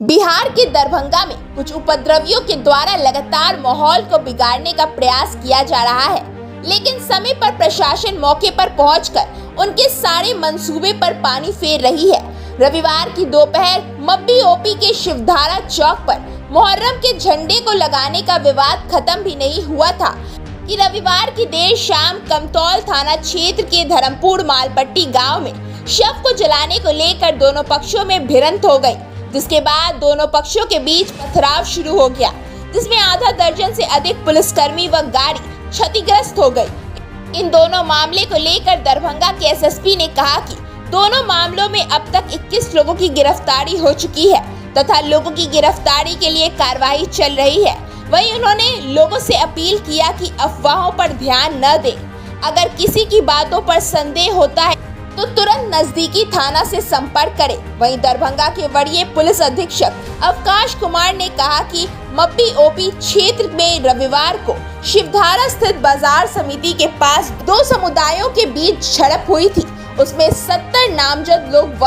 बिहार के दरभंगा में कुछ उपद्रवियों के द्वारा लगातार माहौल को बिगाड़ने का प्रयास किया जा रहा है, लेकिन समय पर प्रशासन मौके पर पहुंचकर उनके सारे मंसूबे पर पानी फेर रही है। रविवार की दोपहर मब्बी ओपी के शिवधारा चौक पर मुहर्रम के झंडे को लगाने का विवाद खत्म भी नहीं हुआ था कि रविवार की देर शाम कमतौल थाना क्षेत्र के धर्मपुर मालपट्टी गांव में शव को जलाने को लेकर दोनों पक्षों में भिड़ंत हो गई, जिसके बाद दोनों पक्षों के बीच पथराव शुरू हो गया, जिसमें आधा दर्जन से अधिक पुलिसकर्मी व गाड़ी क्षतिग्रस्त हो गई। इन दोनों मामले को लेकर दरभंगा के एसएसपी ने कहा कि दोनों मामलों में अब तक 21 लोगों की गिरफ्तारी हो चुकी है तथा लोगों की गिरफ्तारी के लिए कार्रवाई चल रही है। वहीं उन्होंने लोगों से अपील किया कि अफवाहों पर ध्यान न दें। अगर किसी की बातों पर संदेह होता है तो तुरंत नजदीकी थाना से संपर्क करें। वहीं दरभंगा के वरीय पुलिस अधीक्षक अवकाश कुमार ने कहा कि मब्बी ओपी क्षेत्र में रविवार को शिवधारा स्थित बाजार समिति के पास दो समुदायों के बीच झड़प हुई थी। उसमें 70 नामजद लोग व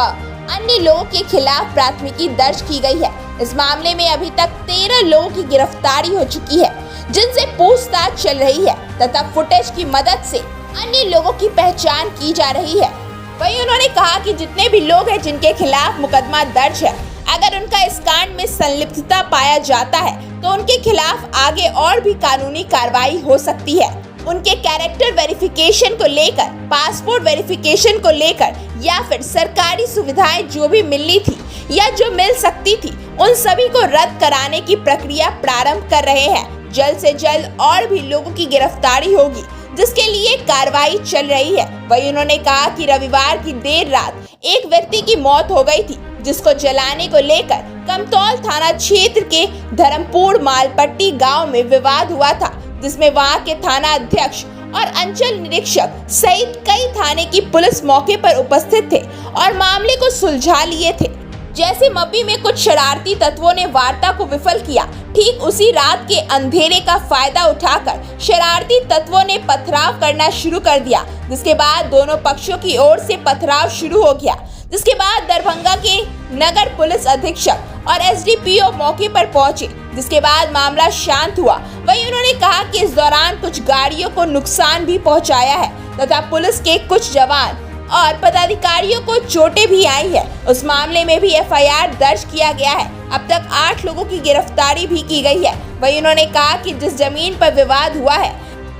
अन्य लोगों के खिलाफ प्राथमिकी दर्ज की गई है। इस मामले में अभी तक 13 लोगों की गिरफ्तारी हो चुकी है, जिनसे पूछताछ चल रही है तथा फुटेज की मदद से अन्य लोगों की पहचान की जा रही है। वहीं उन्होंने कहा कि जितने भी लोग हैं जिनके खिलाफ मुकदमा दर्ज है, अगर उनका इस कांड में संलिप्तता पाया जाता है तो उनके खिलाफ आगे और भी कानूनी कार्रवाई हो सकती है। उनके कैरेक्टर वेरिफिकेशन को लेकर, पासपोर्ट वेरिफिकेशन को लेकर या फिर सरकारी सुविधाएं जो भी मिलनी थी या जो मिल सकती थी, उन सभी को रद्द कराने की प्रक्रिया प्रारंभ कर रहे हैं। जल्द से जल्द और भी लोगों की गिरफ्तारी होगी, जिसके लिए कार्रवाई चल रही है। वहीं उन्होंने कहा कि रविवार की देर रात एक व्यक्ति की मौत हो गई थी, जिसको जलाने को लेकर कमतौल थाना क्षेत्र के धर्मपुर मालपट्टी गांव में विवाद हुआ था, जिसमें वहां के थाना अध्यक्ष और अंचल निरीक्षक सहित कई थाने की पुलिस मौके पर उपस्थित थे और मामले को सुलझा लिए थे। जैसे मब्बी में कुछ शरारती तत्वों ने वार्ता को विफल किया, ठीक उसी रात के अंधेरे का फायदा उठाकर शरारती तत्वों ने पथराव करना शुरू कर दिया, जिसके बाद दोनों पक्षों की ओर से पथराव शुरू हो गया। जिसके बाद दरभंगा के नगर पुलिस अधीक्षक और एसडीपीओ मौके पर पहुंचे, जिसके बाद मामला शांत हुआ। वहीं उन्होंने कहा कि इस दौरान कुछ गाड़ियों को नुकसान भी पहुंचाया है तथा पुलिस के कुछ जवान और पदाधिकारियों को चोटें भी आई है। उस मामले में भी एफआईआर दर्ज किया गया है। अब तक 8 लोगों की गिरफ्तारी भी की गई है। वहीं उन्होंने कहा कि जिस जमीन पर विवाद हुआ है,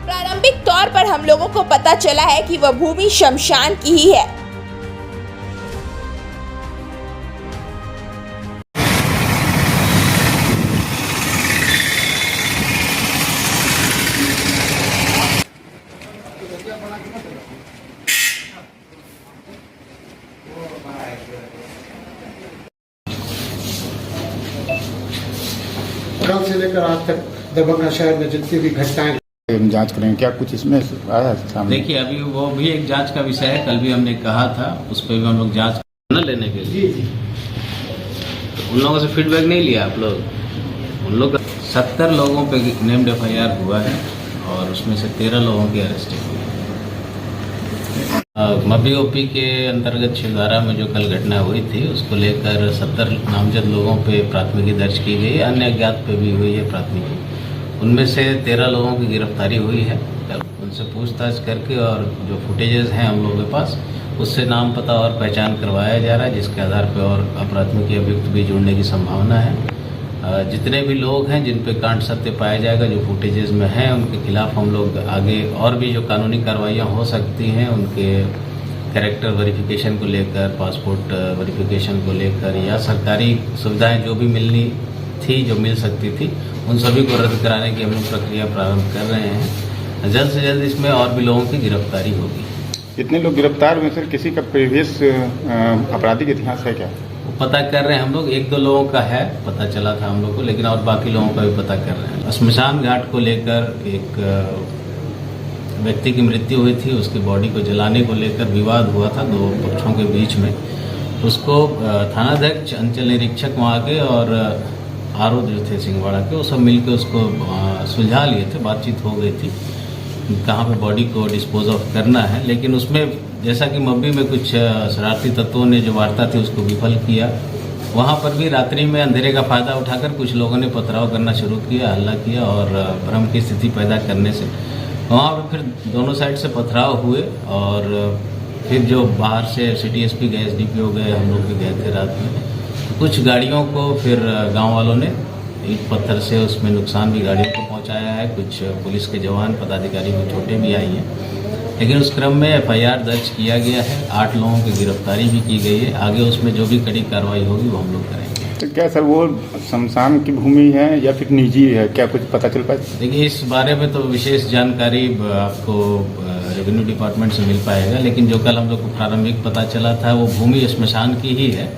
प्रारंभिक तौर पर हम लोगों को पता चला है कि वह भूमि शमशान की ही है। कल से लेकर आज तक दरभंगा शहर में जितनी भी घटनाएं हम जांच करेंगे, क्या कुछ इसमें आया सामने? देखिए, अभी वो भी एक जांच का विषय है। कल भी हमने कहा था, उस पर भी हम लोग जांच न लेने के लिए तो उन लोगों से फीडबैक नहीं लिया आप लोग। उन लोग 70 लोगों पे नेम्ड एफआईआर हुआ है और उसमें से 13 लोगों की अरेस्ट हुई है। मब्बी ओपी के अंतर्गत शिवधारा में जो कल घटना हुई थी, उसको लेकर 70 नामजद लोगों पे प्राथमिकी दर्ज की गई है। अन्य अज्ञात पे भी हुई है प्राथमिकी। उनमें से 13 लोगों की गिरफ्तारी हुई है। उनसे पूछताछ करके और जो फुटेजेस हैं हम लोगों के पास, उससे नाम पता और पहचान करवाया जा रहा है, जिसके आधार पर और प्राथमिकी अभियुक्त भी जुड़ने की संभावना है। जितने भी लोग हैं जिन पे कांड सत्य पाया जाएगा, जो फुटेजेस में हैं, उनके खिलाफ हम लोग आगे और भी जो कानूनी कार्रवाइयाँ हो सकती हैं, उनके कैरेक्टर वेरिफिकेशन को लेकर, पासपोर्ट वेरिफिकेशन को लेकर या सरकारी सुविधाएं जो भी मिलनी थी, जो मिल सकती थी, उन सभी को रद्द कराने की हम लोग प्रक्रिया प्रारंभ कर रहे हैं। जल्द से जल्द इसमें और भी लोगों की गिरफ्तारी होगी। इतने लोग गिरफ्तार हुए सर, किसी का प्रीवियस आपराधिक इतिहास है क्या? वो पता कर रहे हैं हम लोग। 1-2 लोगों का है, पता चला था हम लोग को, लेकिन और बाकी लोगों का भी पता कर रहे हैं। श्मशान घाट को लेकर एक व्यक्ति की मृत्यु हुई थी, उसकी बॉडी को जलाने को लेकर विवाद हुआ था दो पक्षों के बीच में। उसको थानाध्यक्ष, अंचल निरीक्षक वहाँ के और आरओ जो थे सिंहवाड़ा के, वो सब मिलकर उसको सुलझा लिए थे। बातचीत हो गई थी कहाँ पे बॉडी को डिस्पोज ऑफ करना है, लेकिन उसमें जैसा कि मब्बी में कुछ शरारती तत्वों ने जो वार्ता थी उसको विफल किया वहाँ पर भी रात्रि में अंधेरे का फायदा उठाकर कुछ लोगों ने पथराव करना शुरू किया, हल्ला किया और भ्रम की स्थिति पैदा करने से वहाँ पर फिर दोनों साइड से पथराव हुए और फिर जो बाहर से सिटी एसपी गए, एसडीपीओ गए, हम लोग भी गए थे रात में। तो कुछ गाड़ियों को फिर गांव वालों ने ईंट पत्थर से उसमें नुकसान भी गाड़ियों को पहुंचाया है। कुछ पुलिस के जवान पदाधिकारी को चोटें भी आई हैं, लेकिन उस क्रम में एफआईआर दर्ज किया गया है। 8 लोगों की गिरफ्तारी भी की गई है। आगे उसमें जो भी कड़ी कार्रवाई होगी वो हम लोग करेंगे। तो क्या सर वो शमशान की भूमि है या फिर निजी है, क्या कुछ पता चल पाया? देखिए, इस बारे में तो विशेष जानकारी आपको रेवेन्यू डिपार्टमेंट से मिल पाएगा, लेकिन जो कल हम लोग को प्रारंभिक पता चला था वो भूमि श्मशान की ही है।